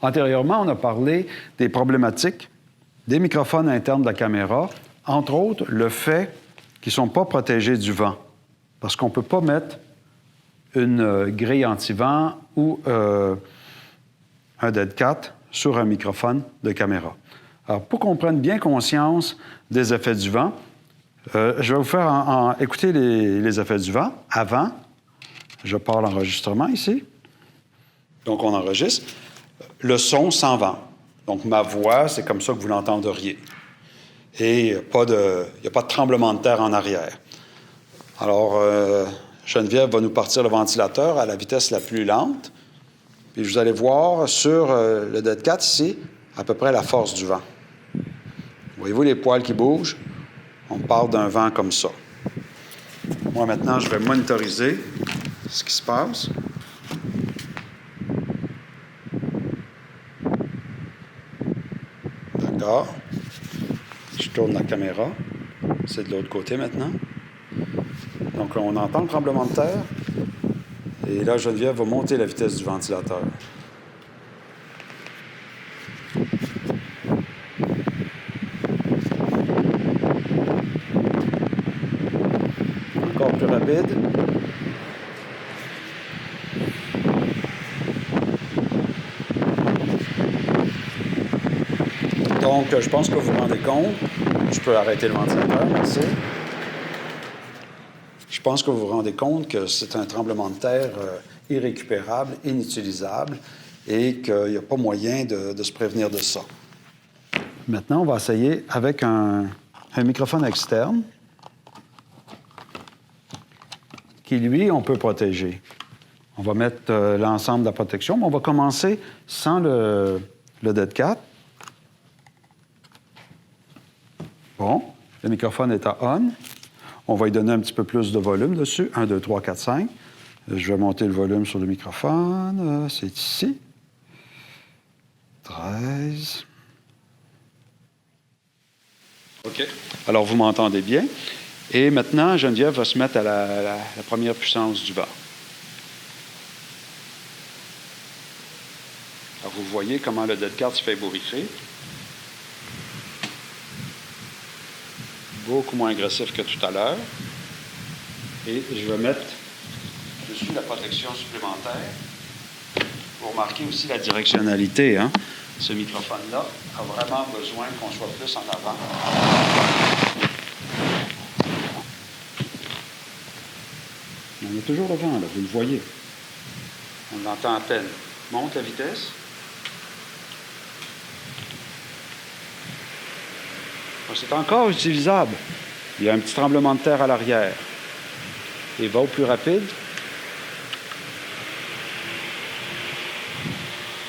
Antérieurement, on a parlé des problématiques des microphones internes de la caméra, entre autres le fait qu'ils ne sont pas protégés du vent, parce qu'on ne peut pas mettre une grille anti-vent ou un dead cat sur un microphone de caméra. Alors, pour qu'on prenne bien conscience des effets du vent, je vais vous faire écouter les effets du vent. Avant, je pars l'enregistrement ici. Donc, on enregistre. Le son sans vent. Donc, ma voix, c'est comme ça que vous l'entendriez. Et il n'y a pas de tremblement de terre en arrière. Alors, Geneviève va nous partir le ventilateur à la vitesse la plus lente. Puis vous allez voir sur le dead cat ici, à peu près la force du vent. Voyez-vous les poils qui bougent? On parle d'un vent comme ça. Moi, maintenant, je vais monitoriser ce qui se passe. D'accord. Je tourne la caméra. C'est de l'autre côté maintenant. Donc, on entend le tremblement de terre. Et là, Geneviève va monter la vitesse du ventilateur. Encore plus rapide. Donc, je pense que vous vous rendez compte. Je peux arrêter le ventilateur, merci. Je pense que vous vous rendez compte que c'est un tremblement de terre irrécupérable, inutilisable, et qu'il n'y a pas moyen de se prévenir de ça. Maintenant, on va essayer avec un microphone externe qui, lui, on peut protéger. On va mettre l'ensemble de la protection, mais on va commencer sans le dead cat. Bon, le microphone est à on. On va lui donner un petit peu plus de volume dessus. 1, 2, 3, 4, 5. Je vais monter le volume sur le microphone. C'est ici. 13. OK. Alors, vous m'entendez bien. Et maintenant, Geneviève va se mettre à la première puissance du vent. Alors, vous voyez comment le dead cat se fait ébouriffer. Beaucoup moins agressif que tout à l'heure. Et je vais mettre dessus la protection supplémentaire pour marquer aussi la directionnalité. Hein? Ce microphone-là a vraiment besoin qu'on soit plus en avant. On a toujours le vent, là, vous le voyez. On l'entend à peine. Monte la vitesse. C'est encore utilisable. Il y a un petit tremblement de terre à l'arrière. Et va au plus rapide.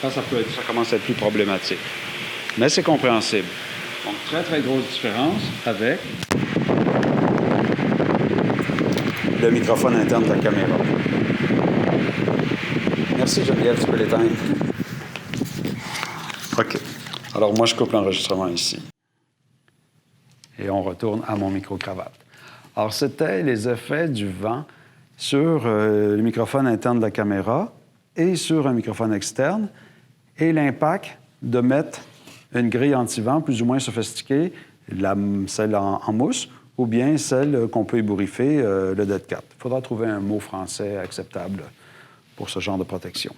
Là, ça commence à être plus problématique. Mais c'est compréhensible. Donc, très, très grosse différence avec le microphone interne de la caméra. Merci, Geneviève, tu peux l'éteindre. OK. Alors, moi, je coupe l'enregistrement ici. Et on retourne à mon micro-cravate. Alors, c'était les effets du vent sur le microphone interne de la caméra et sur un microphone externe et l'impact de mettre une grille anti-vent plus ou moins sophistiquée, celle en mousse, ou bien celle qu'on peut ébouriffer, le dead cat. Il faudra trouver un mot français acceptable pour ce genre de protection.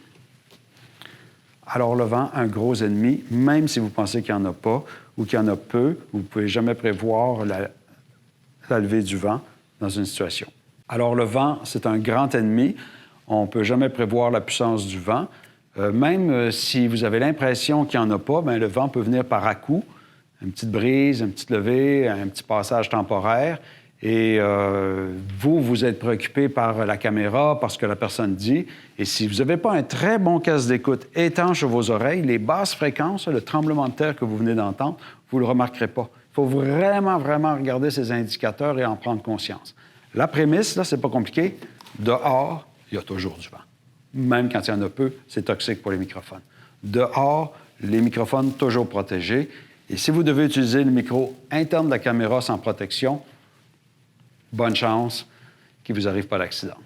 Alors, le vent, un gros ennemi, même si vous pensez qu'il n'y en a pas ou qu'il y en a peu, vous ne pouvez jamais prévoir la levée du vent dans une situation. Alors, le vent, c'est un grand ennemi. On ne peut jamais prévoir la puissance du vent. Même si vous avez l'impression qu'il n'y en a pas, bien, le vent peut venir par à-coups. Une petite brise, une petite levée, un petit passage temporaire. Et vous êtes préoccupé par la caméra, par ce que la personne dit. Et si vous n'avez pas un très bon casque d'écoute étanche à vos oreilles, les basses fréquences, le tremblement de terre que vous venez d'entendre, vous ne le remarquerez pas. Il faut vraiment, vraiment regarder ces indicateurs et en prendre conscience. La prémisse, là, c'est pas compliqué. Dehors, il y a toujours du vent. Même quand il y en a peu, c'est toxique pour les microphones. Dehors, les microphones toujours protégés. Et si vous devez utiliser le micro interne de la caméra sans protection, bonne chance qu'il ne vous arrive pas d'accident.